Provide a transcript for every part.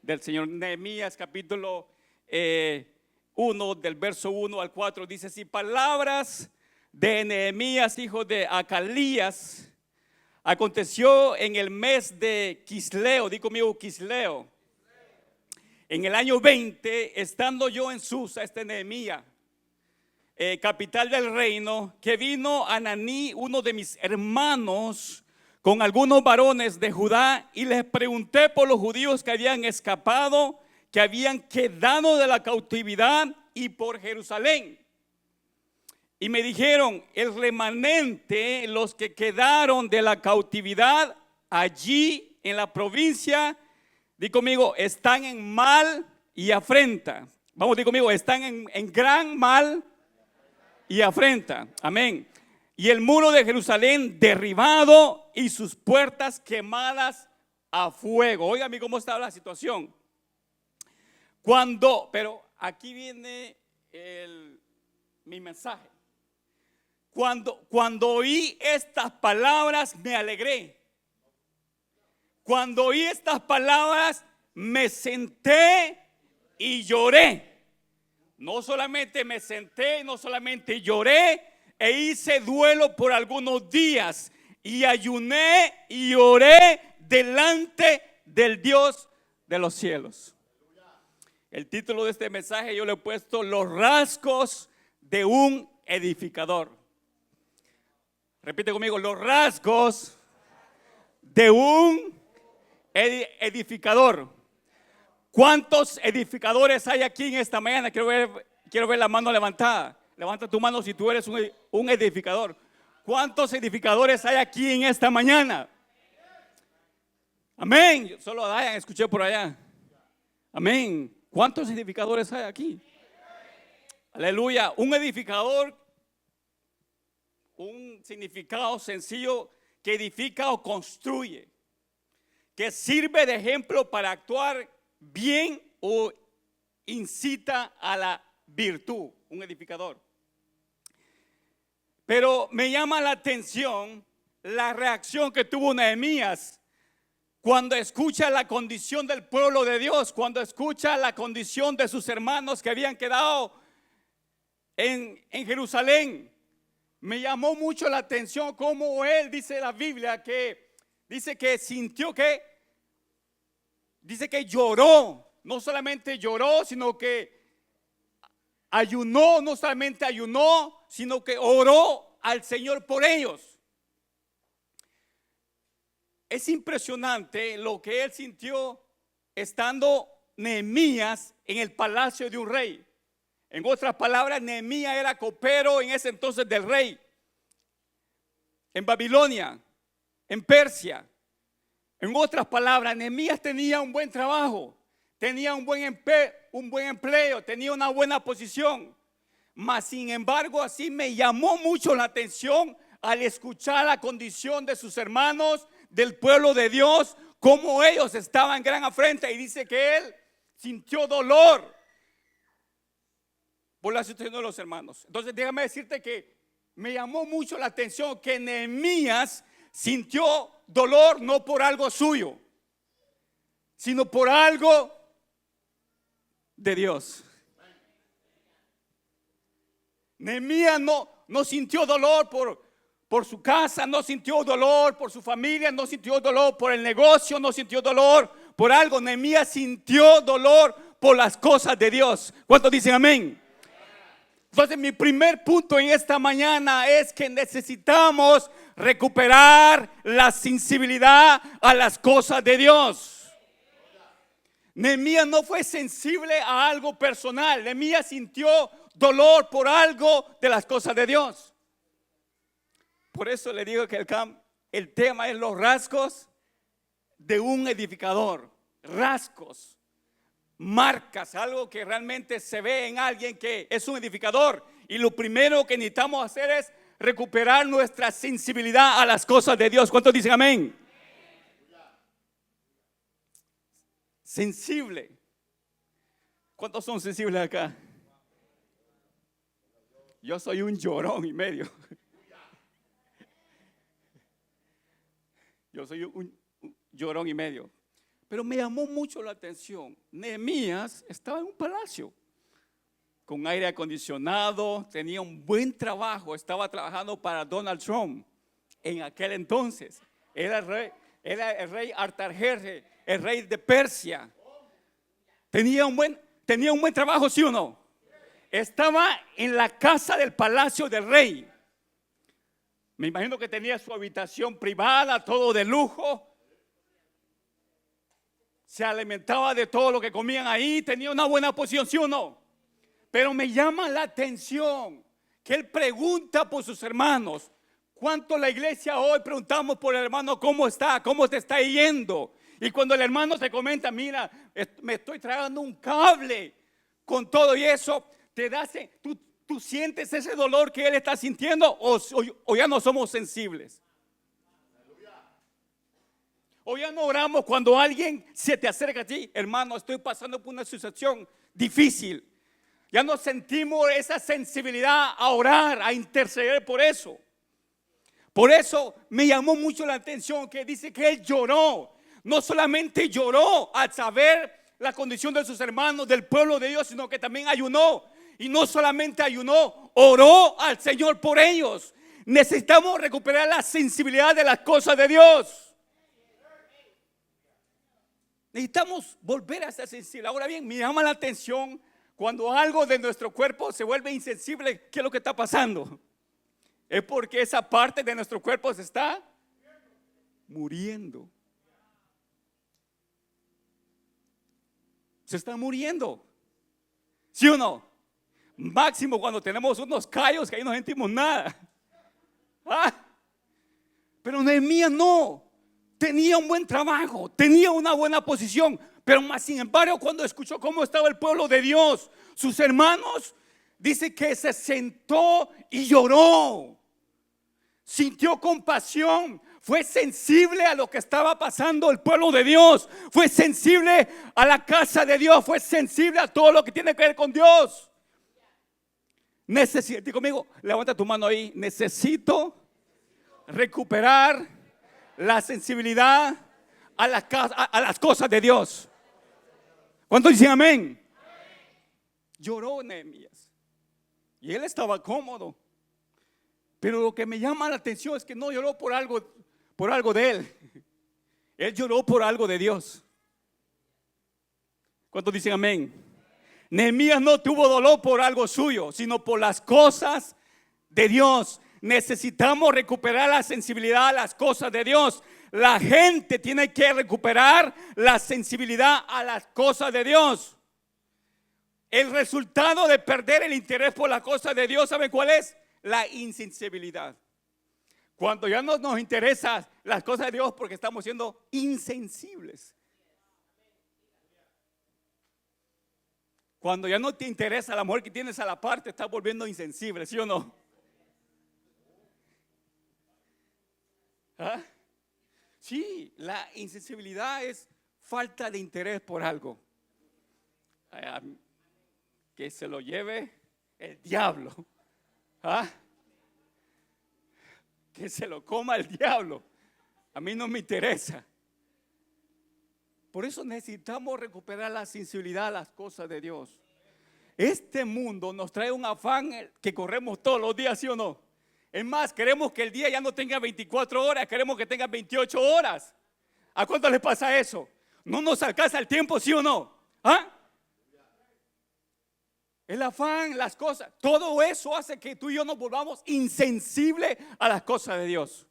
del Señor. Nehemías capítulo 1, del verso 1 al 4, dice así: palabras de Nehemías, hijo de Acalías. Aconteció en el mes de Quisleo, di conmigo Quisleo, en el año 20, estando yo en Susa, Nehemías, capital del reino, que vino Ananí, uno de mis hermanos, con algunos varones de Judá, y les pregunté por los judíos que habían escapado, que habían quedado de la cautividad, y por Jerusalén. Y me dijeron: el remanente, los que quedaron de la cautividad allí en la provincia, di conmigo, están en mal y afrenta. Vamos, di conmigo, están en gran mal y afrenta. Amén. Y el muro de Jerusalén derribado y sus puertas quemadas a fuego. Óigame cómo está la situación. Pero aquí viene mi mensaje. Cuando oí estas palabras me alegré. Cuando oí estas palabras me senté y lloré. No solamente me senté, no solamente lloré, e hice duelo por algunos días, y ayuné y oré delante del Dios de los cielos. El título de este mensaje yo le he puesto: los rasgos de un edificador. Repite conmigo: los rasgos de un edificador. ¿Cuántos edificadores hay aquí en esta mañana? Quiero ver la mano levantada. Levanta tu mano si tú eres un edificador. ¿Cuántos edificadores hay aquí en esta mañana? Amén. Solo a Dayan escuché por allá. Amén. ¿Cuántos edificadores hay aquí? Aleluya. Un edificador, un significado sencillo, que edifica o construye, que sirve de ejemplo para actuar bien o incita a la virtud. Un edificador. Pero me llama la atención la reacción que tuvo Nehemías cuando escucha la condición del pueblo de Dios, cuando escucha la condición de sus hermanos que habían quedado en Jerusalén. Me llamó mucho la atención cómo él, dice la Biblia, que dice que sintió que, dice que lloró. No solamente lloró, sino que ayunó. No solamente ayunó, sino que oró al Señor por ellos. Es impresionante lo que él sintió estando Nehemías en el palacio de un rey. En otras palabras, Nehemías era copero en ese entonces del rey, en Babilonia, en Persia. En otras palabras, Nehemías tenía un buen trabajo, tenía un buen empleo, tenía una buena posición. Mas sin embargo, así me llamó mucho la atención al escuchar la condición de sus hermanos, del pueblo de Dios, cómo ellos estaban en gran afrenta. Y dice que él sintió dolor por la situación de los hermanos. Entonces déjame decirte que me llamó mucho la atención que Nehemías sintió dolor no por algo suyo, sino por algo de Dios. Nehemías no sintió dolor por su casa, no sintió dolor por su familia, no sintió dolor por el negocio, no sintió dolor por algo. Nehemías sintió dolor por las cosas de Dios. ¿Cuántos dicen amén? Entonces mi primer punto en esta mañana es que necesitamos recuperar la sensibilidad a las cosas de Dios. Nehemías no fue sensible a algo personal. Nehemías sintió dolor por algo de las cosas de Dios. Por eso le digo que el tema es los rasgos de un edificador. Rasgos, marcas, algo que realmente se ve en alguien que es un edificador. Y lo primero que necesitamos hacer es recuperar nuestra sensibilidad a las cosas de Dios. ¿Cuántos dicen amén? Sensible. ¿Cuántos son sensibles acá? Yo soy un llorón y medio. Yo soy un llorón y medio. Pero me llamó mucho la atención. Nehemías estaba en un palacio con aire acondicionado, tenía un buen trabajo, estaba trabajando para Donald Trump en aquel entonces. Era el rey Artajerjes, el rey de Persia. Tenía un buen trabajo, ¿sí o no? Estaba en la casa del palacio del rey. Me imagino que tenía su habitación privada, todo de lujo. Se alimentaba de todo lo que comían ahí, tenía una buena posición, ¿sí o no? Pero me llama la atención que él pregunta por sus hermanos. ¿Cuánto la iglesia hoy preguntamos por el hermano cómo está, cómo te está yendo? Y cuando el hermano te comenta, mira, me estoy tragando un cable con todo y eso, tú sientes ese dolor que él está sintiendo o ya no somos sensibles. O ya no oramos cuando alguien se te acerca a ti, hermano, estoy pasando por una situación difícil. Ya no sentimos esa sensibilidad a orar, a interceder por eso. Por eso me llamó mucho la atención que dice que él lloró. No solamente lloró al saber la condición de sus hermanos, del pueblo de Dios, sino que también ayunó. Y no solamente ayunó, oró al Señor por ellos. Necesitamos recuperar la sensibilidad de las cosas de Dios. Necesitamos volver a ser sensibles. Ahora bien, me llama la atención cuando algo de nuestro cuerpo se vuelve insensible. ¿Qué es lo que está pasando? Es porque esa parte de nuestro cuerpo se está muriendo. Se está muriendo. ¿Sí o no? Máximo cuando tenemos unos callos que ahí no sentimos nada. Pero Nehemías no. Tenía un buen trabajo, tenía una buena posición, pero más sin embargo cuando escuchó cómo estaba el pueblo de Dios, sus hermanos, dice que se sentó y lloró. Sintió compasión, fue sensible a lo que estaba pasando el pueblo de Dios, fue sensible a la casa de Dios, fue sensible a todo lo que tiene que ver con Dios. Necesito, conmigo, levanta tu mano ahí, necesito recuperar la sensibilidad a las cosas de Dios. ¿Cuántos dicen amén? Lloró Nehemías y él estaba cómodo, pero lo que me llama la atención es que no lloró por algo de él. Él lloró por algo de Dios. ¿Cuántos dicen amén? Nehemías no tuvo dolor por algo suyo, sino por las cosas de Dios. Necesitamos recuperar la sensibilidad a las cosas de Dios. La gente tiene que recuperar la sensibilidad a las cosas de Dios. El resultado de perder el interés por las cosas de Dios, ¿saben cuál es? La insensibilidad. Cuando ya no nos interesan las cosas de Dios porque estamos siendo insensibles. Cuando ya no te interesa la mujer que tienes a la par, te estás volviendo insensible, ¿sí o no? Sí, la insensibilidad es falta de interés por algo. Que se lo lleve el diablo. Que se lo coma el diablo. A mí no me interesa. Por eso necesitamos recuperar la sensibilidad a las cosas de Dios. Este mundo nos trae un afán que corremos todos los días, ¿sí o no? Es más, queremos que el día ya no tenga 24 horas, queremos que tenga 28 horas. ¿A cuánto les pasa eso? No nos alcanza el tiempo, ¿sí o no? El afán, las cosas, todo eso hace que tú y yo nos volvamos insensibles a las cosas de Dios.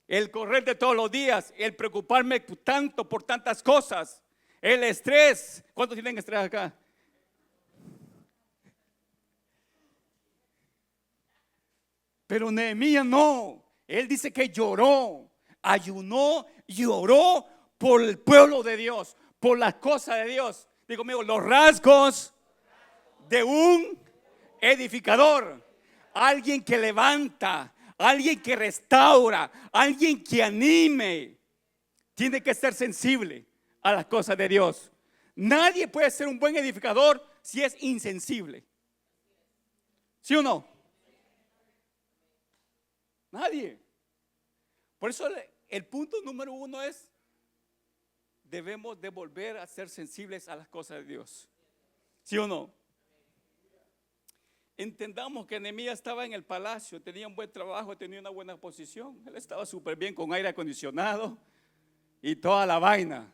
El correr de todos los días, el preocuparme tanto por tantas cosas, el estrés. ¿Cuántos tienen estrés acá? Pero Nehemías no. Él dice que lloró, ayunó y oró por el pueblo de Dios, por las cosas de Dios. Digo conmigo, los rasgos de un edificador. Alguien que levanta, alguien que restaura, alguien que anime. Tiene que ser sensible a las cosas de Dios. Nadie puede ser un buen edificador si es insensible. ¿Sí o no? Nadie. Por eso el punto número 1 es debemos de volver a ser sensibles a las cosas de Dios. ¿Sí o no? Entendamos que Nehemías estaba en el palacio, tenía un buen trabajo, tenía una buena posición. Él estaba súper bien con aire acondicionado y toda la vaina.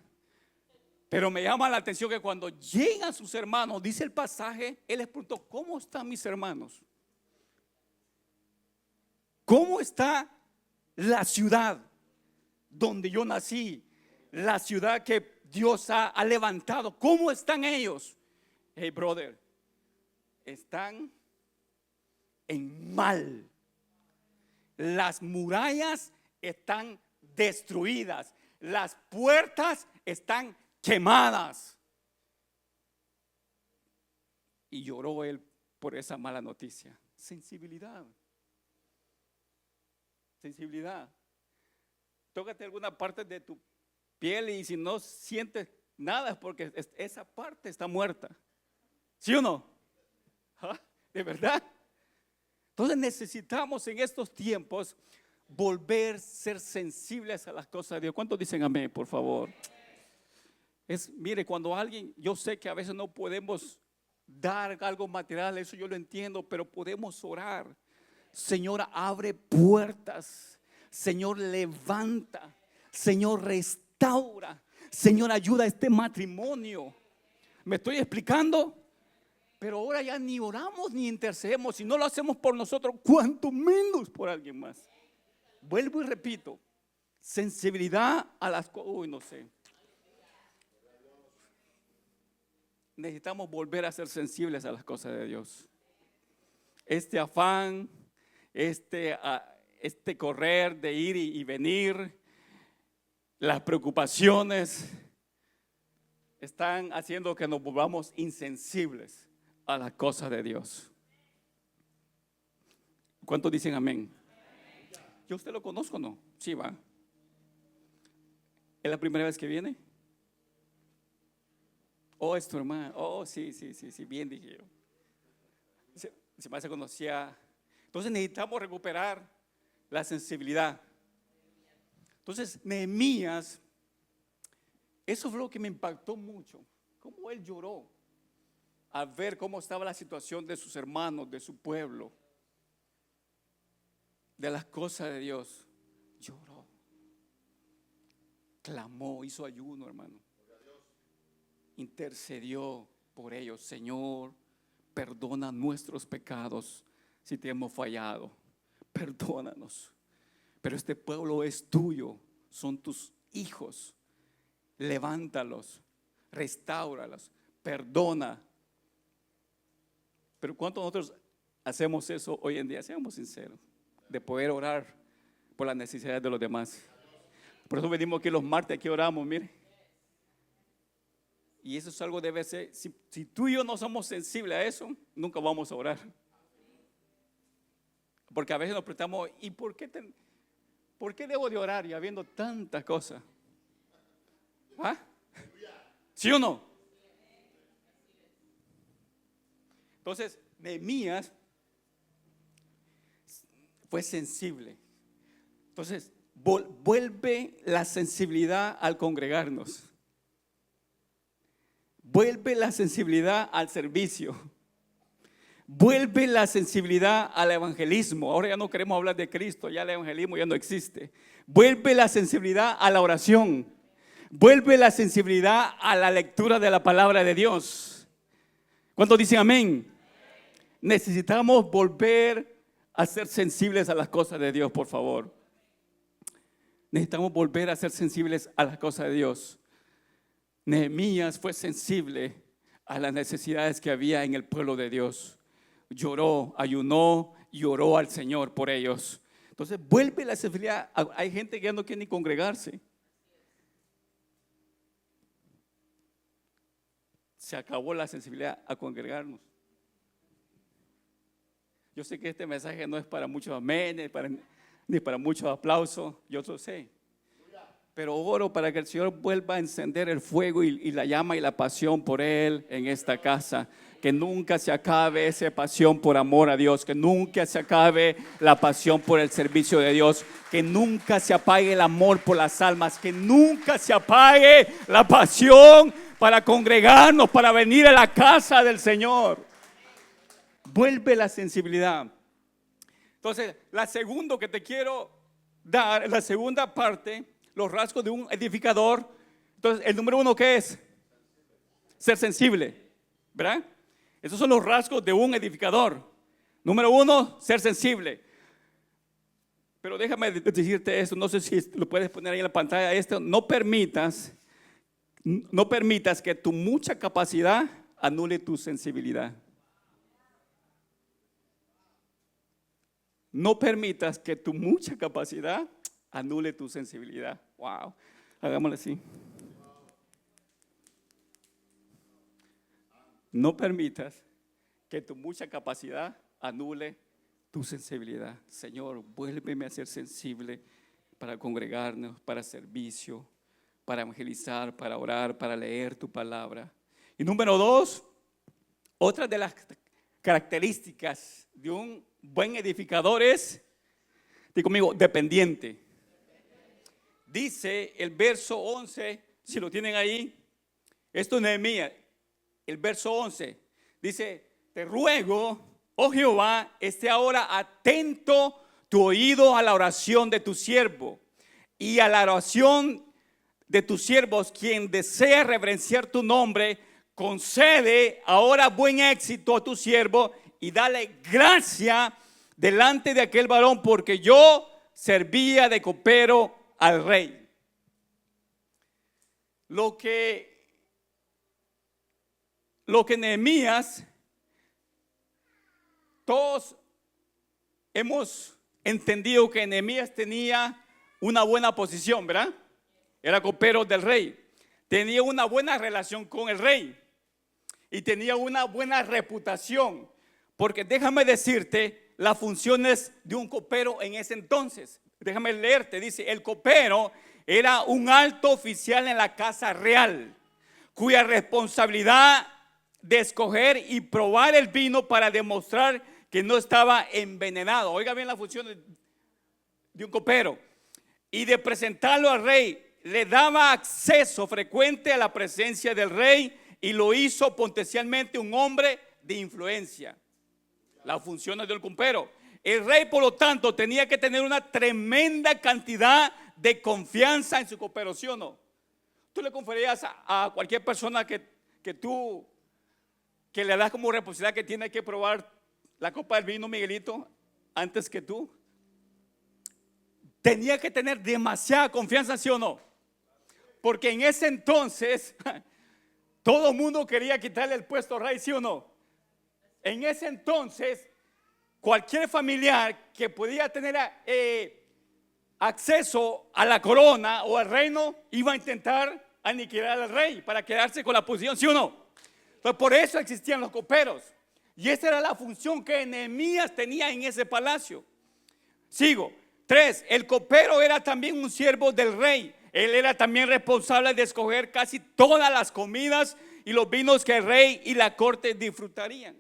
Pero me llama la atención que cuando llegan sus hermanos, dice el pasaje, él les preguntó: ¿cómo están mis hermanos? ¿Cómo está la ciudad donde yo nací? La ciudad que Dios ha levantado. ¿Cómo están ellos? Hey, brother, están en mal. Las murallas están destruidas. Las puertas están quemadas. Y lloró él por esa mala noticia. Sensibilidad. Sensibilidad. Tócate alguna parte de tu piel y si no sientes nada es porque esa parte está muerta. ¿Sí o no? ¿Ah? ¿De verdad? Entonces necesitamos en estos tiempos volver a ser sensibles a las cosas de Dios. ¿Cuántos dicen amén, por favor? Mire, cuando alguien, yo sé que a veces no podemos dar algo material, eso yo lo entiendo, pero podemos orar. Señor, abre puertas. Señor, levanta. Señor, restaura. Señor, ayuda a este matrimonio. ¿Me estoy explicando? Pero ahora ya ni oramos ni intercedemos. Si no lo hacemos por nosotros, cuánto menos por alguien más. Vuelvo y repito: sensibilidad a las cosas. Uy, no sé. Necesitamos volver a ser sensibles a las cosas de Dios. Este afán, este correr de ir y venir, las preocupaciones están haciendo que nos volvamos insensibles a las cosas de Dios. ¿Cuántos dicen amén? ¿Yo usted lo conozco o no? Sí, va. ¿Es la primera vez que viene? Oh, es tu hermana. Oh, sí, bien dije yo. Se me hace conocía. Entonces necesitamos recuperar la sensibilidad. Entonces Nehemías, eso fue lo que me impactó mucho. Cómo él lloró al ver cómo estaba la situación de sus hermanos, de su pueblo, de las cosas de Dios. Lloró, clamó, hizo ayuno, hermano. Intercedió por ellos. Señor, perdona nuestros pecados si te hemos fallado. Perdónanos. Pero este pueblo es tuyo, son tus hijos. Levántalos, restáuralos, perdona. Pero ¿cuántos nosotros hacemos eso hoy en día? Seamos sinceros, de poder orar por las necesidades de los demás. Por eso venimos aquí los martes, aquí oramos, mire. Y eso es algo que debe ser. Si tú y yo no somos sensibles a eso, nunca vamos a orar. Porque a veces nos preguntamos: ¿y por qué debo de orar y habiendo tantas cosas? ¿Ah? ¿Sí o no? Entonces, Nehemías fue sensible. Entonces, vuelve la sensibilidad al congregarnos. Vuelve la sensibilidad al servicio. Vuelve la sensibilidad al evangelismo. Ahora ya no queremos hablar de Cristo, ya el evangelismo ya no existe. Vuelve la sensibilidad a la oración. Vuelve la sensibilidad a la lectura de la palabra de Dios. ¿Cuántos dicen amén? Necesitamos volver a ser sensibles a las cosas de Dios, por favor. Necesitamos volver a ser sensibles a las cosas de Dios. Nehemías fue sensible a las necesidades que había en el pueblo de Dios. Lloró, ayunó y oró al Señor por ellos. Entonces vuelve la sensibilidad. Hay gente que ya no quiere ni congregarse. Se acabó la sensibilidad a congregarnos. Yo sé que este mensaje no es para muchos amenes, ni para muchos aplausos. Yo lo sé. Pero oro para que el Señor vuelva a encender el fuego y la llama y la pasión por Él en esta casa. Que nunca se acabe esa pasión por amor a Dios. Que nunca se acabe la pasión por el servicio de Dios. Que nunca se apague el amor por las almas. Que nunca se apague la pasión para congregarnos, para venir a la casa del Señor. Vuelve la sensibilidad. Entonces, la segunda que te quiero dar, la segunda parte, los rasgos de un edificador. Entonces, el número uno, ¿qué es? Ser sensible, ¿verdad? Esos son los rasgos de un edificador. Número uno, ser sensible. Pero déjame decirte esto, no sé si lo puedes poner ahí en la pantalla. Esto, no permitas que tu mucha capacidad anule tu sensibilidad. No permitas que tu mucha capacidad anule tu sensibilidad. Wow. Hagámoslo así. No permitas que tu mucha capacidad anule tu sensibilidad. Señor, vuélveme a ser sensible para congregarnos, para servicio, para evangelizar, para orar, para leer tu palabra. Y número dos, otra de las características de un buen edificador es, digo conmigo, dependiente. Dice el verso 11, si lo tienen ahí, esto es Nehemías, el verso 11, dice, te ruego, oh Jehová, esté ahora atento tu oído a la oración de tu siervo y a la oración de tus siervos, quien desea reverenciar tu nombre, concede ahora buen éxito a tu siervo y dale gracia delante de aquel varón, porque yo servía de copero al rey. Lo que Nehemías, todos hemos entendido que Nehemías tenía una buena posición, ¿verdad? Era copero del rey, tenía una buena relación con el rey y tenía una buena reputación, porque déjame decirte las funciones de un copero en ese entonces. Déjame leerte, dice, el copero era un alto oficial en la casa real, cuya responsabilidad de escoger y probar el vino para demostrar que no estaba envenenado. Oiga bien la función de un copero. Y de presentarlo al rey, le daba acceso frecuente a la presencia del rey y lo hizo potencialmente un hombre de influencia. Las funciones del copero. El rey, por lo tanto, tenía que tener una tremenda cantidad de confianza en su copero, ¿sí o no? Tú le conferías a cualquier persona que le das como responsabilidad que tiene que probar la copa del vino, Miguelito, antes que tú. Tenía que tener demasiada confianza, ¿sí o no? Porque en ese entonces todo el mundo quería quitarle el puesto al rey, ¿sí o no? En ese entonces cualquier familiar que podía tener acceso a la corona o al reino iba a intentar aniquilar al rey para quedarse con la posición, ¿sí o no? Entonces por eso existían los coperos. Y esa era la función que Nehemías tenía en ese palacio. Sigo. 3. El copero era también un siervo del rey. Él era también responsable de escoger casi todas las comidas y los vinos que el rey y la corte disfrutarían.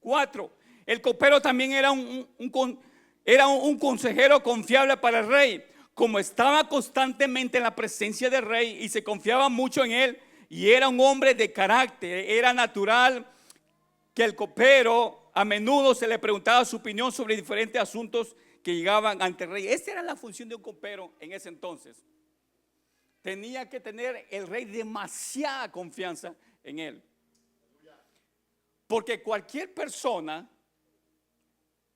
4. El copero también era un consejero confiable para el rey. Como estaba constantemente en la presencia del rey y se confiaba mucho en él, y era un hombre de carácter, era natural que el copero a menudo se le preguntaba su opinión sobre diferentes asuntos que llegaban ante el rey. Esa era la función de un copero en ese entonces. Tenía que tener el rey demasiada confianza en él. Porque cualquier persona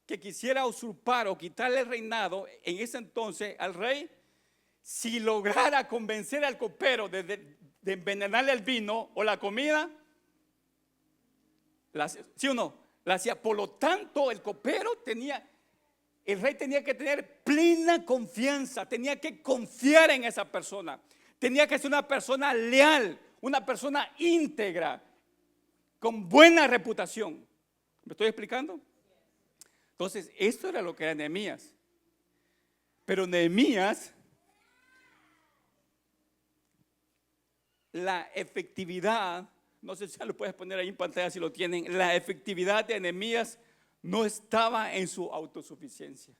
que quisiera usurpar o quitarle el reinado en ese entonces al rey, si lograra convencer al copero de envenenarle el vino o la comida, ¿sí o no? La hacía. Por lo tanto, el rey tenía que tener plena confianza, tenía que confiar en esa persona, tenía que ser una persona leal, una persona íntegra, con buena reputación. ¿Me estoy explicando? Entonces, esto era lo que era Nehemías. Pero Nehemías la efectividad, no sé si lo puedes poner ahí en pantalla si lo tienen, la efectividad de Nehemías no estaba en su autosuficiencia,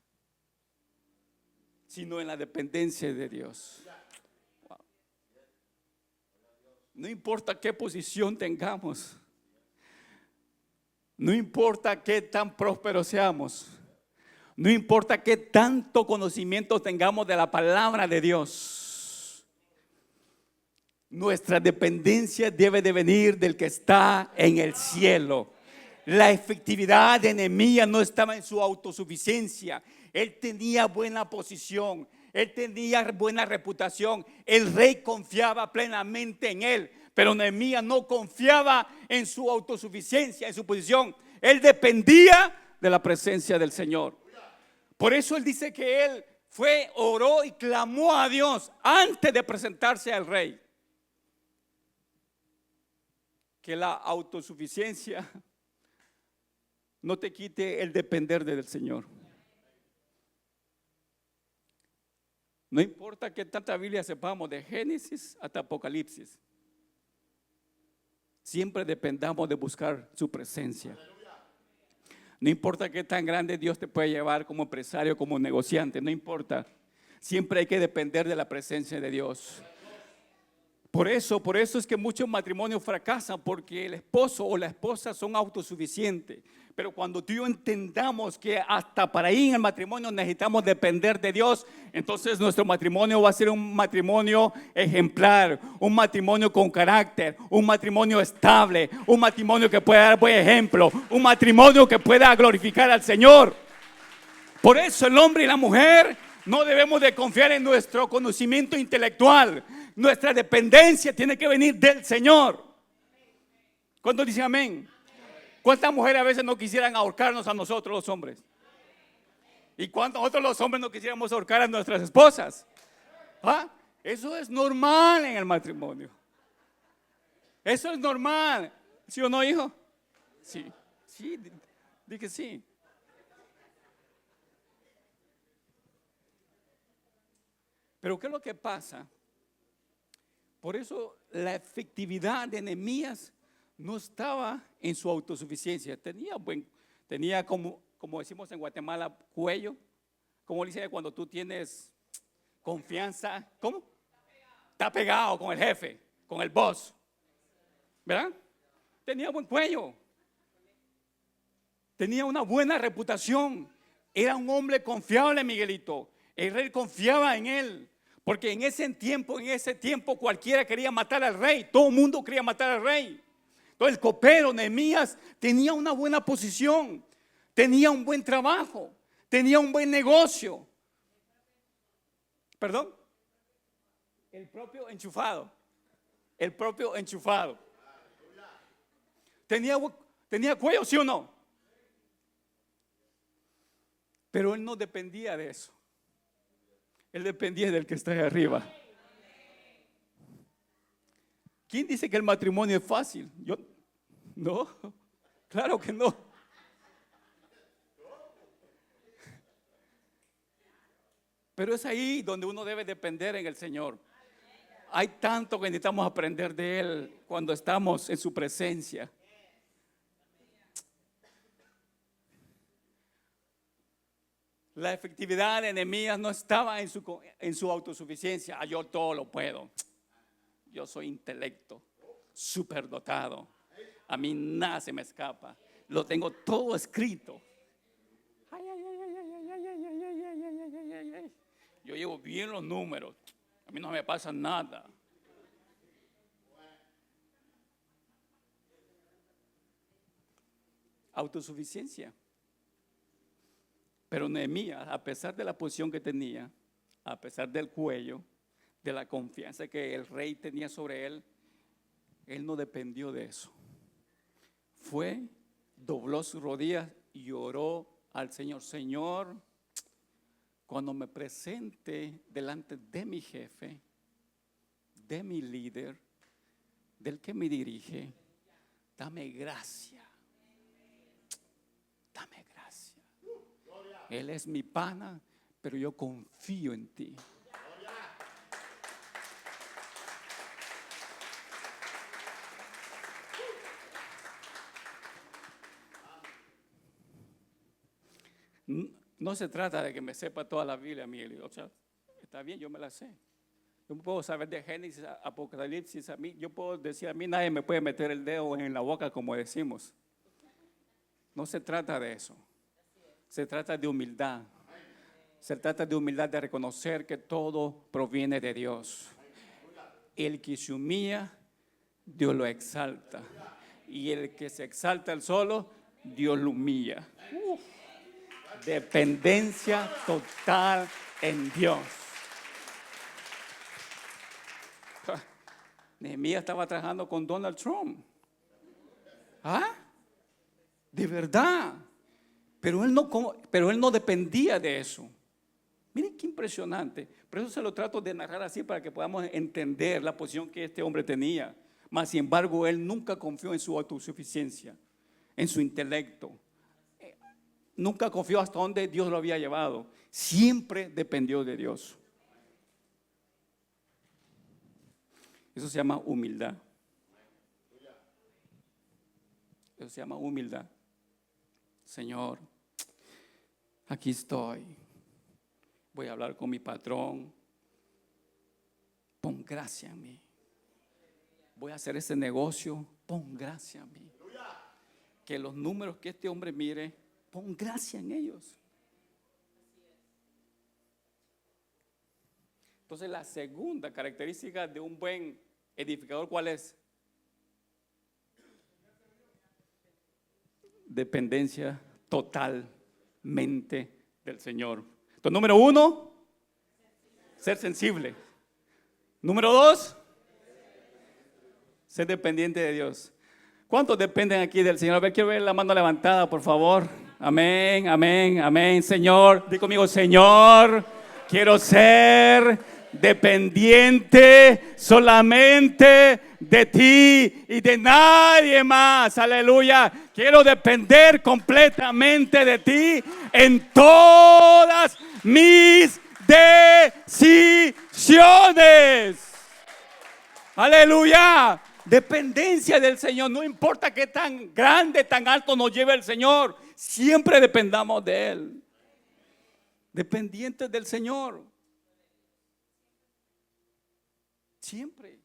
sino en la dependencia de Dios. Wow. No importa qué posición tengamos, no importa qué tan prósperos seamos, no importa qué tanto conocimiento tengamos de la palabra de Dios, nuestra dependencia debe de venir del que está en el cielo. La efectividad de Nehemías no estaba en su autosuficiencia. Él tenía buena posición, él tenía buena reputación, el rey confiaba plenamente en él, pero Nehemías no confiaba en su autosuficiencia, en su posición. Él dependía de la presencia del Señor. Por eso él dice que él fue, oró y clamó a Dios antes de presentarse al rey. Que la autosuficiencia no te quite el depender del Señor. No importa que tanta Biblia sepamos, de Génesis hasta Apocalipsis, siempre dependamos de buscar su presencia. No importa qué tan grande Dios te puede llevar como empresario, como negociante, no importa. Siempre hay que depender de la presencia de Dios. Por eso es que muchos matrimonios fracasan, porque el esposo o la esposa son autosuficientes. Pero cuando tú y yo entendamos que hasta para ir en el matrimonio necesitamos depender de Dios, entonces nuestro matrimonio va a ser un matrimonio ejemplar, un matrimonio con carácter, un matrimonio estable, un matrimonio que pueda dar buen ejemplo, un matrimonio que pueda glorificar al Señor. Por eso el hombre y la mujer no debemos de confiar en nuestro conocimiento intelectual. Nuestra dependencia tiene que venir del Señor. ¿Cuántos dicen amén? ¿Cuántas mujeres a veces no quisieran ahorcarnos a nosotros los hombres? ¿Y cuántos nosotros los hombres no quisiéramos ahorcar a nuestras esposas? ¿Ah? Eso es normal en el matrimonio. Eso es normal. ¿Sí o no, hijo? Sí. Sí, di que sí. Pero ¿qué es lo que pasa? Por eso la efectividad de Nehemías no estaba en su autosuficiencia. Tenía como decimos en Guatemala, cuello. Como dice cuando tú tienes confianza. ¿Cómo? Está pegado con el jefe, con el boss. ¿Verdad? Tenía buen cuello. Tenía una buena reputación. Era un hombre confiable, Miguelito. El rey confiaba en él. Porque en ese tiempo cualquiera quería matar al rey. Todo el mundo quería matar al rey. Entonces el copero Nehemías tenía una buena posición, tenía un buen trabajo, tenía un buen negocio. ¿Perdón? El propio enchufado. ¿Tenía cuello, sí o no? Pero él no dependía de eso. Él dependía del que está ahí arriba. ¿Quién dice que el matrimonio es fácil? Yo no, claro que no. Pero es ahí donde uno debe depender en el Señor. Hay tanto que necesitamos aprender de Él cuando estamos en su presencia. La efectividad de Nehemías no estaba en su autosuficiencia. Yo todo lo puedo. Yo soy intelecto, superdotado. A mí nada se me escapa. Lo tengo todo escrito. Yo llevo bien los números. A mí no me pasa nada. Autosuficiencia. Pero Nehemías, a pesar de la posición que tenía, a pesar del cuello, de la confianza que el rey tenía sobre él, él no dependió de eso. Dobló sus rodillas y oró al Señor. Señor, cuando me presente delante de mi jefe, de mi líder, del que me dirige, dame gracia. Dame gracia. Él es mi pana, pero yo confío en ti. No se trata de que me sepa toda la Biblia, Miguel. O sea, está bien, yo me la sé. Yo puedo saber de Génesis, Apocalipsis. Yo puedo decir, a mí nadie me puede meter el dedo en la boca, como decimos. No se trata de eso. Se trata de humildad. Se trata de humildad, de reconocer que todo proviene de Dios. El que se humilla, Dios lo exalta. Y el que se exalta el solo, Dios lo humilla. Dependencia total en Dios. Nehemías estaba trabajando con Donald Trump. ¿Ah? De verdad. Pero él no dependía de eso. Miren qué impresionante. Por eso se lo trato de narrar así para que podamos entender la posición que este hombre tenía. Mas, sin embargo, él nunca confió en su autosuficiencia, en su intelecto. Nunca confió hasta dónde Dios lo había llevado. Siempre dependió de Dios. Eso se llama humildad. Eso se llama humildad. Señor, aquí estoy. Voy a hablar con mi patrón. Pon gracia en mí. Voy a hacer ese negocio. Pon gracia en mí. Que los números que este hombre mire, pon gracia en ellos. Entonces, la segunda característica de un buen edificador, ¿cuál es? Dependencia totalmente del Señor. Entonces, número 1, ser sensible. Número 2, ser dependiente de Dios. ¿Cuántos dependen aquí del Señor? A ver, quiero ver la mano levantada, por favor. Amén, amén, amén. Señor, di conmigo, Señor, quiero ser dependiente solamente de ti y de nadie más. Aleluya. Quiero depender completamente de ti en todas mis decisiones. Aleluya. Dependencia del Señor. No importa qué tan grande, tan alto nos lleve el Señor, siempre dependamos de Él. Dependientes del Señor. Siempre.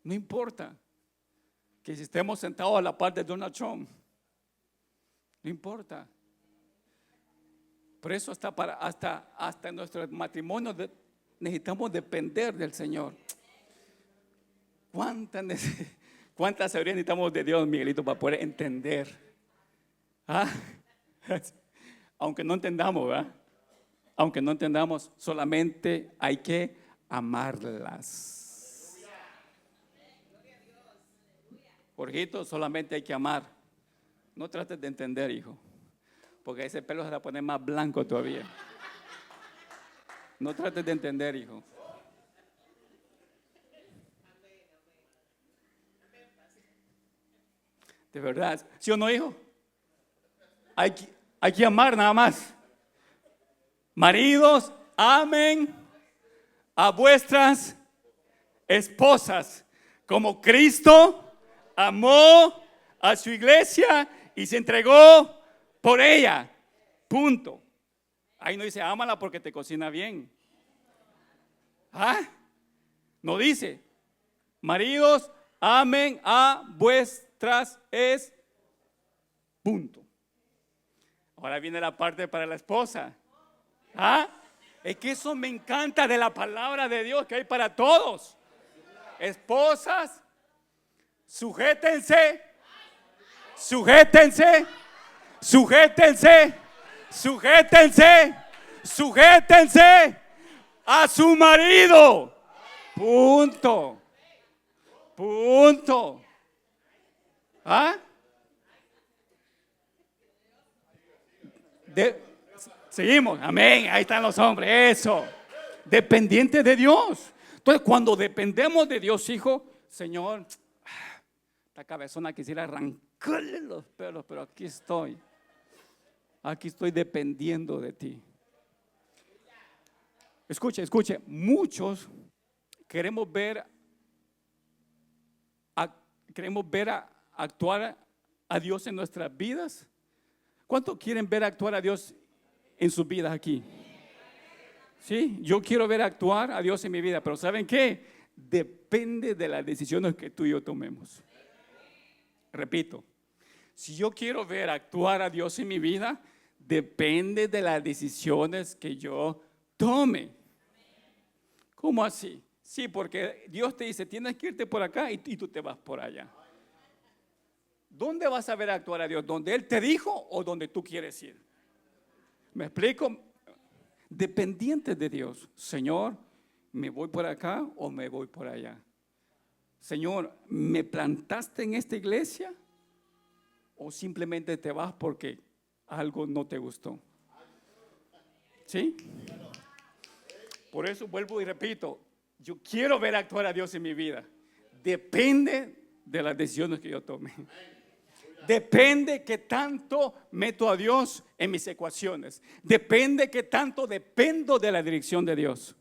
No importa que si estemos sentados a la par de Donald Trump. No importa. Por eso hasta en nuestro matrimonio necesitamos depender del Señor. ¿Cuánta sabiduría necesitamos de Dios, Miguelito, para poder entender? ¿Ah? Aunque no entendamos, ¿verdad? Aunque no entendamos, solamente hay que amarlas. Jorgito, solamente hay que amar. No trates de entender, hijo, porque ese pelo se va a poner más blanco todavía. No trates de entender, hijo. De verdad, ¿sí o no, hijo? Hay que amar nada más. Maridos, amen a vuestras esposas como Cristo amó a su iglesia y se entregó por ella. Punto. Ahí no dice, ámala porque te cocina bien. ¿Ah? No dice, maridos, amen a vuestras esposas. Punto. Ahora viene la parte para la esposa. ¿Ah? Es que eso me encanta de la palabra de Dios que hay para todos. Esposas, sujétense, sujétense, sujétense, sujétense, sujétense a su marido. Punto. Punto. ¿Ah? Seguimos, amén, ahí están los hombres, eso, dependientes de Dios. Entonces, cuando dependemos de Dios, hijo, Señor, esta cabezona quisiera arrancarle los pelos, pero aquí estoy dependiendo de ti. Escuche, muchos queremos ver actuar a Dios en nuestras vidas? ¿Cuántos quieren ver actuar a Dios en sus vidas aquí? Sí, yo quiero ver actuar a Dios en mi vida, pero ¿saben qué? Depende de las decisiones que tú y yo tomemos. Repito, si yo quiero ver actuar a Dios en mi vida, depende de las decisiones que yo tome. ¿Cómo así? Sí, porque Dios te dice, tienes que irte por acá y tú te vas por allá. ¿Dónde vas a ver actuar a Dios? ¿Donde Él te dijo o donde tú quieres ir? ¿Me explico? Dependiente de Dios. Señor, ¿me voy por acá o me voy por allá? Señor, ¿me plantaste en esta iglesia o simplemente te vas porque algo no te gustó? ¿Sí? Por eso vuelvo y repito, yo quiero ver actuar a Dios en mi vida. Depende de las decisiones que yo tome. Depende que tanto meto a Dios en mis ecuaciones. Depende que tanto dependo de la dirección de Dios.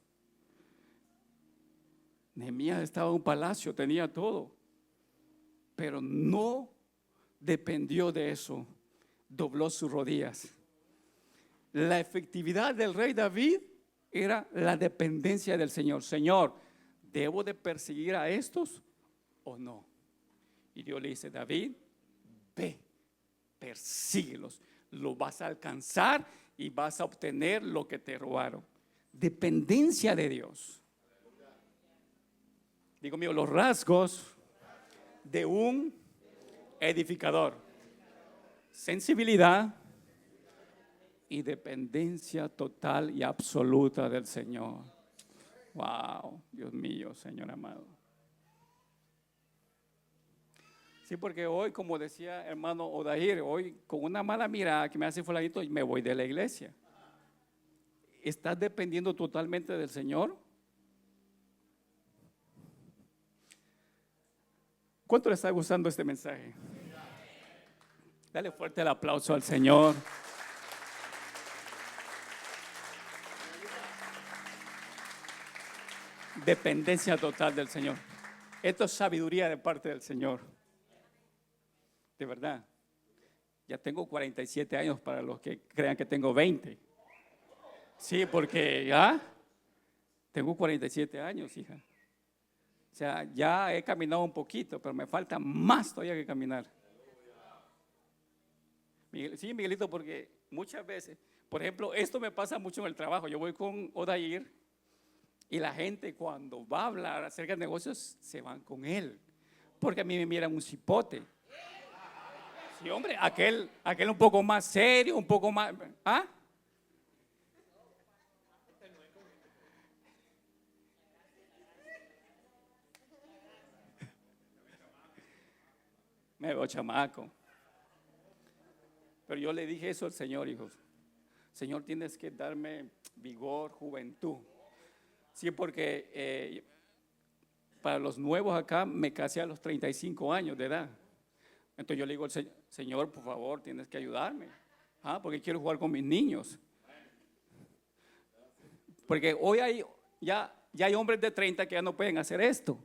Nehemías estaba en un palacio, tenía todo, pero no dependió de eso. Dobló sus rodillas. La efectividad del rey David era la dependencia del Señor. Señor, ¿debo de perseguir a estos o no? Y Dios le dice, David, ve, persíguelos, lo vas a alcanzar y vas a obtener lo que te robaron. Dependencia de Dios. Digo mío, los rasgos de un edificador: sensibilidad y dependencia total y absoluta del Señor. Wow, Dios mío, Señor amado. Sí, porque hoy, como decía hermano Odair, hoy con una mala mirada que me hace fulanito, me voy de la iglesia. ¿Estás dependiendo totalmente del Señor? ¿Cuánto le está gustando este mensaje? Dale fuerte el aplauso al Señor. Dependencia total del Señor. Esto es sabiduría de parte del Señor. De verdad. Ya tengo 47 años para los que crean que tengo 20. Sí, porque ya tengo 47 años, hija. O sea, ya he caminado un poquito, pero me falta más todavía que caminar. Sí, Miguelito, porque muchas veces, por ejemplo, esto me pasa mucho en el trabajo. Yo voy con Odair y la gente cuando va a hablar acerca de negocios se van con él, porque a mí me miran un cipote. Sí, hombre, aquel un poco más serio, un poco más, ¿ah? Me veo chamaco. Pero yo le dije eso al Señor, hijos. Señor, tienes que darme vigor, juventud. Sí, porque para los nuevos acá me casé a los 35 años de edad. Entonces yo le digo al Señor, por favor, tienes que ayudarme. Porque quiero jugar con mis niños. Porque hoy ya hay hombres de 30 que ya no pueden hacer esto.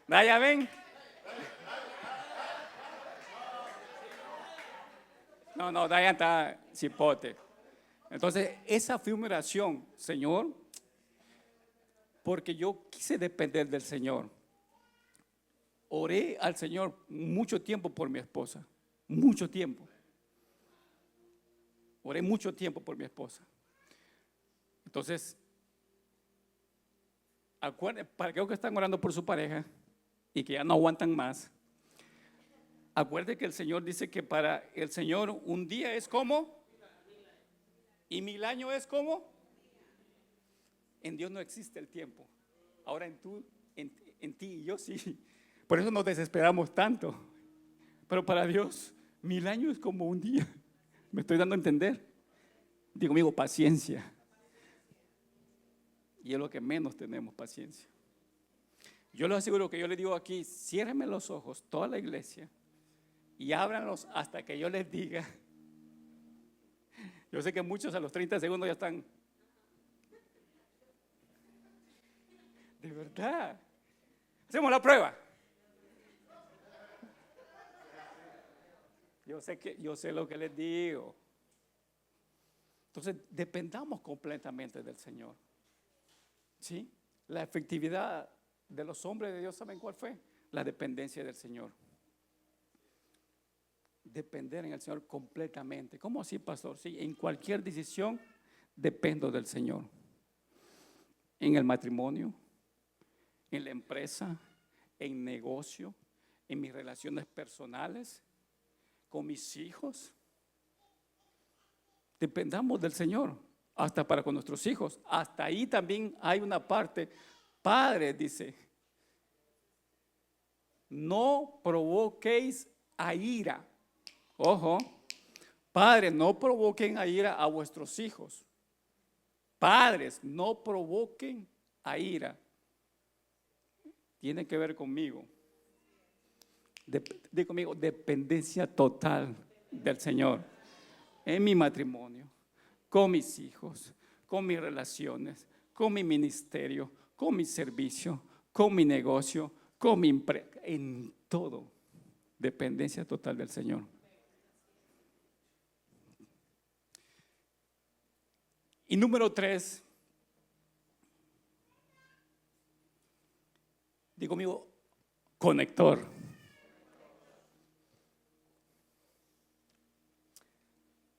¿Ya ven? No, Dayan está cipote. Entonces, esa fue mi oración, Señor, porque yo quise depender del Señor. Oré al Señor mucho tiempo por mi esposa, mucho tiempo. Oré mucho tiempo por mi esposa. Entonces, para aquellos que están orando por su pareja y que ya no aguantan más, acuérdense que el Señor dice que para el Señor un día es como y 1000 años es como. En Dios no existe el tiempo. Ahora en ti y yo sí. Por eso nos desesperamos tanto. Pero para Dios 1000 años es como un día. ¿Me estoy dando a entender? Digo, amigo, paciencia. Y es lo que menos tenemos, paciencia. Yo les aseguro que yo les digo aquí, ciérrenme los ojos, toda la iglesia, y ábranlos hasta que yo les diga. Yo sé que muchos a los 30 segundos ya están. De verdad. Hacemos la prueba. Yo sé lo que les digo. Entonces, dependamos completamente del Señor. ¿Sí? La efectividad de los hombres de Dios, ¿saben cuál fue? La dependencia del Señor. Depender en el Señor completamente. ¿Cómo así, pastor? Sí, en cualquier decisión dependo del Señor. En el matrimonio, en la empresa, en negocio, en mis relaciones personales, con mis hijos. Dependamos del Señor, hasta para con nuestros hijos. Hasta ahí también hay una parte. Padre, dice, no provoquéis a ira. Ojo, padres, no provoquen a ira a vuestros hijos. Padres, no provoquen a ira. Tiene que ver conmigo. Digo conmigo, dependencia total del Señor. En mi matrimonio, con mis hijos, con mis relaciones, con mi ministerio, con mi servicio, con mi negocio, con mi empresa, en todo. Dependencia total del Señor. Y número 3, digo conmigo, conector.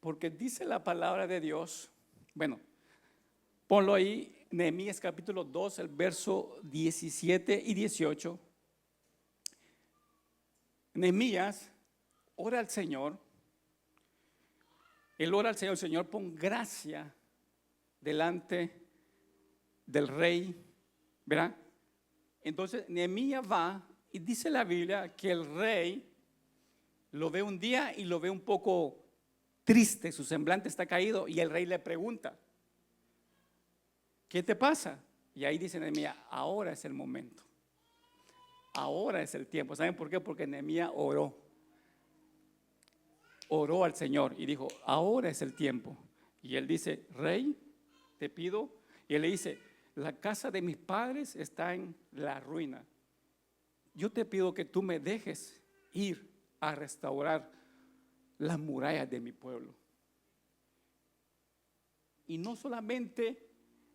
Porque dice la palabra de Dios, bueno, ponlo ahí, Nehemías capítulo 2, el verso 17 y 18. Nehemías ora al Señor, él ora al Señor, Señor, pon gracia delante del rey, ¿verdad? Entonces Nehemías va y dice la Biblia que el rey lo ve un día y lo ve un poco triste, su semblante está caído y el rey le pregunta, ¿qué te pasa? Y ahí dice Nehemías, ahora es el momento, ahora es el tiempo. ¿Saben por qué? Porque Nehemías oró al Señor y dijo, ahora es el tiempo. Y él dice, rey, te pido, y él le dice, la casa de mis padres está en la ruina. Yo te pido que tú me dejes ir a restaurar las murallas de mi pueblo. Y no solamente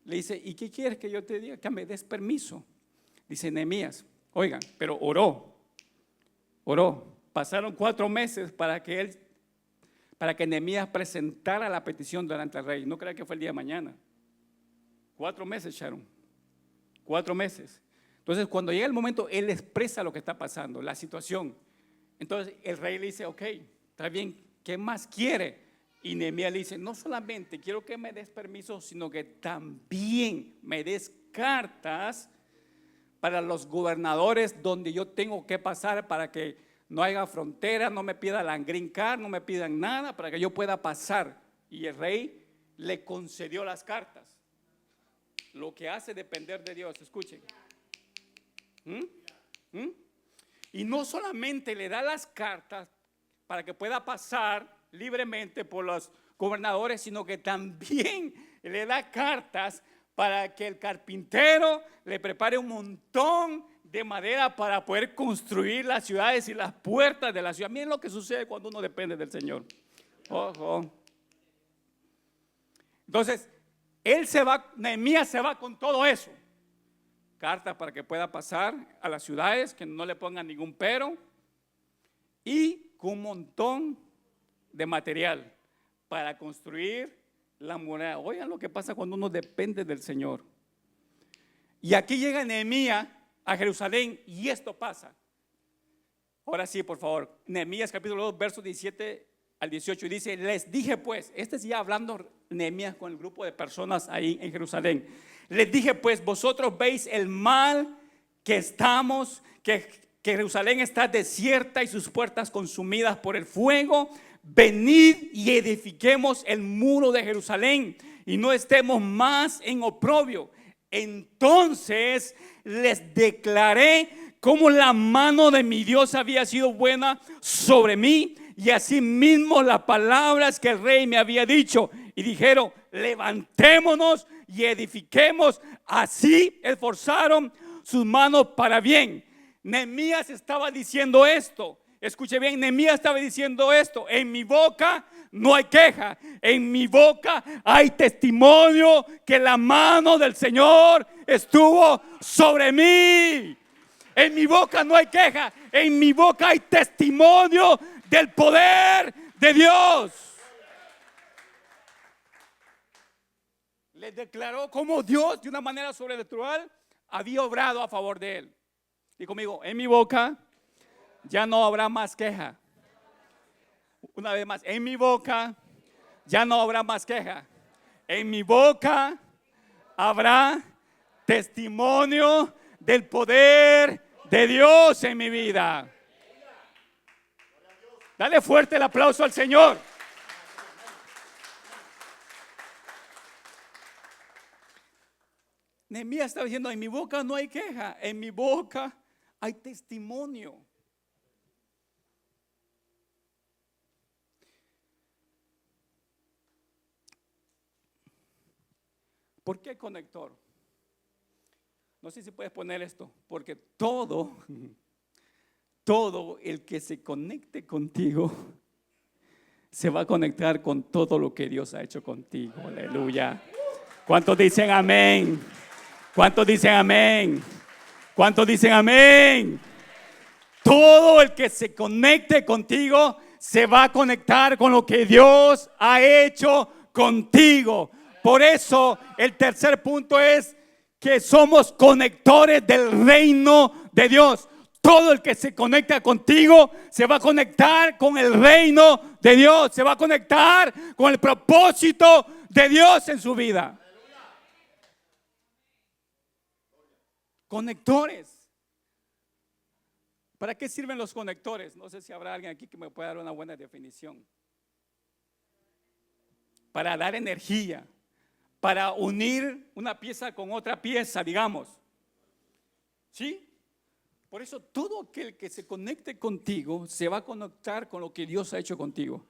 le dice, ¿y qué quieres que yo te diga? Que me des permiso. Dice Nehemías, oigan, pero oró. Pasaron 4 meses para que Nehemías presentara la petición delante del rey. No crea que fue el día de mañana. 4 meses, Sharon. 4 meses. Entonces, cuando llega el momento, él expresa lo que está pasando, la situación. Entonces, el rey le dice, ok, está bien, ¿qué más quiere? Y Nehemías le dice, no solamente quiero que me des permiso, sino que también me des cartas para los gobernadores donde yo tengo que pasar para que no haya frontera, no me pidan la green card, no me pidan nada, para que yo pueda pasar. Y el rey le concedió las cartas. Lo que hace depender de Dios, escuchen. Y no solamente le da las cartas para que pueda pasar libremente por los gobernadores, sino que también le da cartas para que el carpintero le prepare un montón de madera para poder construir las ciudades y las puertas de la ciudad. Miren lo que sucede cuando uno depende del Señor. Ojo. Entonces, Nehemías se va con todo eso. Cartas para que pueda pasar a las ciudades, que no le pongan ningún pero. Y con un montón de material para construir la muralla. Oigan lo que pasa cuando uno depende del Señor. Y aquí llega Nehemías a Jerusalén y esto pasa. Ahora sí, por favor, Nehemías capítulo 2, versos 17 al 18, y dice, les dije pues, este es ya hablando Nehemías con el grupo de personas ahí en Jerusalén, les dije pues, vosotros veis el mal que estamos, que Jerusalén está desierta y sus puertas consumidas por el fuego. Venid y edifiquemos el muro de Jerusalén y no estemos más en oprobio. Entonces les declaré cómo la mano de mi Dios había sido buena sobre mí, y asimismo las palabras que el rey me había dicho. Y dijeron, levantémonos y edifiquemos. Así esforzaron sus manos para bien. Nehemías estaba diciendo esto. Escuche bien, Nehemías estaba diciendo esto: en mi boca no hay queja, en mi boca hay testimonio que la mano del Señor estuvo sobre mí. En mi boca no hay queja, en mi boca hay testimonio del poder de Dios. Le declaró cómo Dios, de una manera sobrenatural, había obrado a favor de él. Y conmigo, en mi boca ya no habrá más queja. Una vez más, en mi boca ya no habrá más queja. En mi boca habrá testimonio del poder de Dios en mi vida. Dale fuerte el aplauso al Señor. Nehemías estaba diciendo: en mi boca no hay queja, en mi boca hay testimonio. ¿Por qué conector? No sé si puedes poner esto, porque todo el que se conecte contigo se va a conectar con todo lo que Dios ha hecho contigo. Aleluya. ¿Cuántos dicen amén? ¿Cuántos dicen amén? ¿Cuántos dicen amén? Todo el que se conecte contigo se va a conectar con lo que Dios ha hecho contigo. Por eso el tercer punto es que somos conectores del reino de Dios. Todo el que se conecta contigo se va a conectar con el reino de Dios. Se va a conectar con el propósito de Dios en su vida. Conectores. ¿Para qué sirven los conectores? No sé si habrá alguien aquí que me pueda dar una buena definición. Para dar energía, para unir una pieza con otra pieza, digamos. ¿Sí? Por eso todo aquel que se conecte contigo se va a conectar con lo que Dios ha hecho contigo.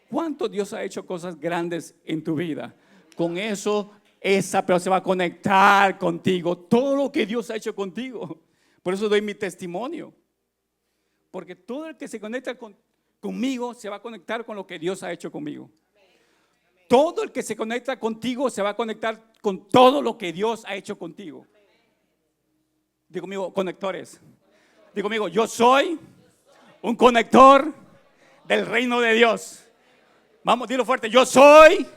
¿Cuánto Dios ha hecho cosas grandes en tu vida? Con eso, esa persona se va a conectar contigo. Todo lo que Dios ha hecho contigo. Por eso doy mi testimonio. Porque todo el que se conecta conmigo se va a conectar con lo que Dios ha hecho conmigo. Todo el que se conecta contigo se va a conectar con todo lo que Dios ha hecho contigo. Digo conmigo, conectores. Digo conmigo, yo soy un conector del reino de Dios. Vamos, dilo fuerte. Yo soy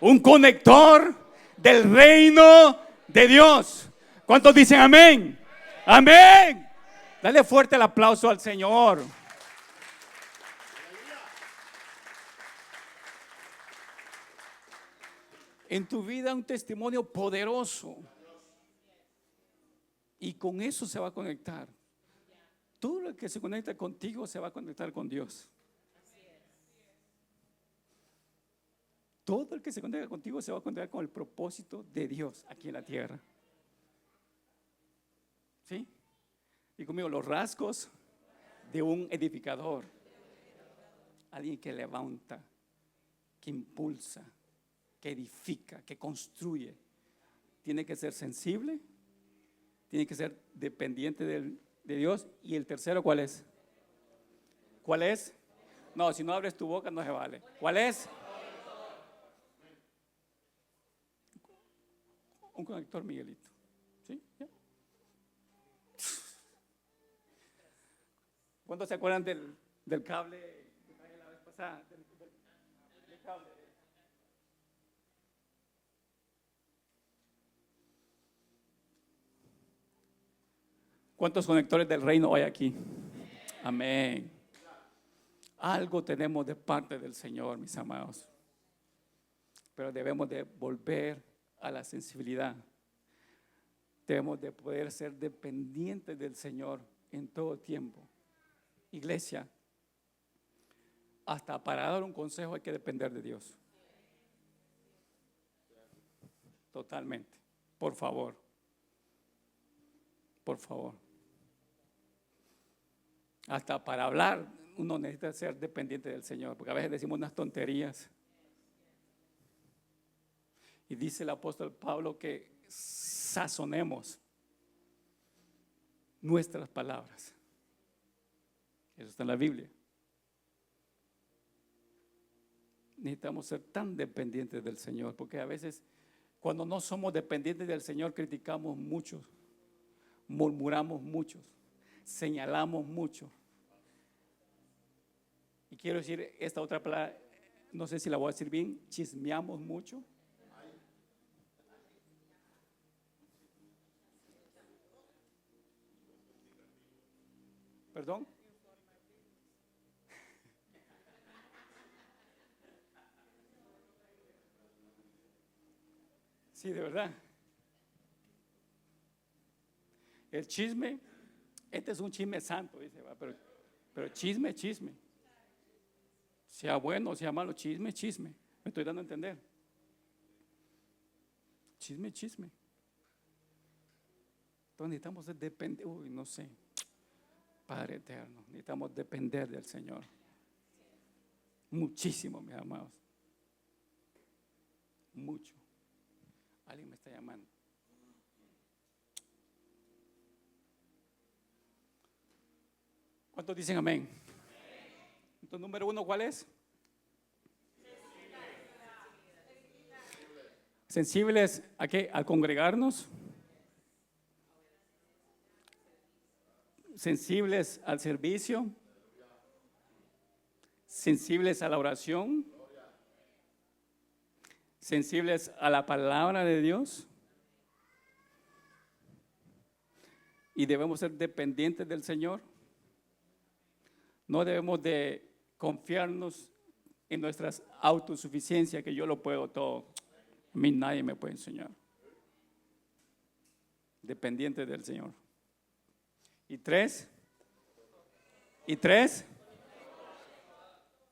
un conector del reino de Dios. ¿Cuántos dicen amén? Amén. Dale fuerte el aplauso al Señor. En tu vida un testimonio poderoso. Y con eso se va a conectar. Todo el que se conecta contigo se va a conectar con Dios. Todo el que se conecta contigo se va a conectar con el propósito de Dios aquí en la tierra. ¿Sí? Y conmigo, los rasgos de un edificador. Alguien que levanta, que impulsa, que edifica, que construye. Tiene que ser sensible, tiene que ser dependiente de Dios. Y el tercero, ¿cuál es? ¿Cuál es? No, si no abres tu boca no se vale. ¿Cuál es? Un conector, Miguelito. ¿Sí? ¿Ya? ¿Cuántos se acuerdan del cable que traje la vez pasada? Del cable. ¿Cuántos conectores del reino hay aquí? Amén. Algo tenemos de parte del Señor, mis amados. Pero debemos de volver a la sensibilidad. Debemos de poder ser dependientes del Señor en todo tiempo. Iglesia, hasta para dar un consejo hay que depender de Dios. Totalmente. Por favor. Por favor. Hasta para hablar uno necesita ser dependiente del Señor, porque a veces decimos unas tonterías. Y dice el apóstol Pablo que sazonemos. nuestras palabras. Eso está en la Biblia. Necesitamos ser tan dependientes del Señor, porque a veces cuando no somos dependientes del Señor criticamos mucho, murmuramos mucho, señalamos mucho. Y quiero decir esta otra palabra, no sé si la voy a decir bien, chismeamos mucho. ¿Perdón? Sí, de verdad. El chisme, este es un chisme santo, dice, pero chisme, chisme. Sea bueno o sea malo, chisme, chisme. Me estoy dando a entender. Chisme, chisme. Entonces necesitamos depender, no sé. Padre eterno, necesitamos depender del Señor. Muchísimo, mis amados. Mucho. Alguien me está llamando. ¿Cuántos dicen amén? Entonces, número 1, ¿cuál es? Sensibles ¿a qué? Al congregarnos. Sensibles al servicio. Sensibles a la oración. Sensibles a la palabra de Dios. Y debemos ser dependientes del Señor. No debemos de confiarnos en nuestras autosuficiencias, que yo lo puedo todo. A mí nadie me puede enseñar. Dependientes del Señor. Y tres.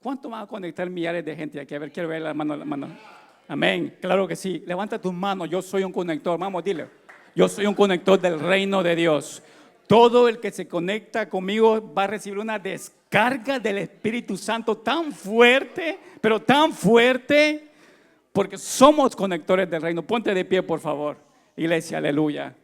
¿Cuánto van a conectar millares de gente aquí? A ver, quiero ver la mano. Amén, claro que sí. Levanta tus manos, yo soy un conector. Vamos, dile. Yo soy un conector del reino de Dios. Todo el que se conecta conmigo va a recibir una descarga del Espíritu Santo tan fuerte, pero tan fuerte, porque somos conectores del reino. Ponte de pie, por favor, iglesia, aleluya.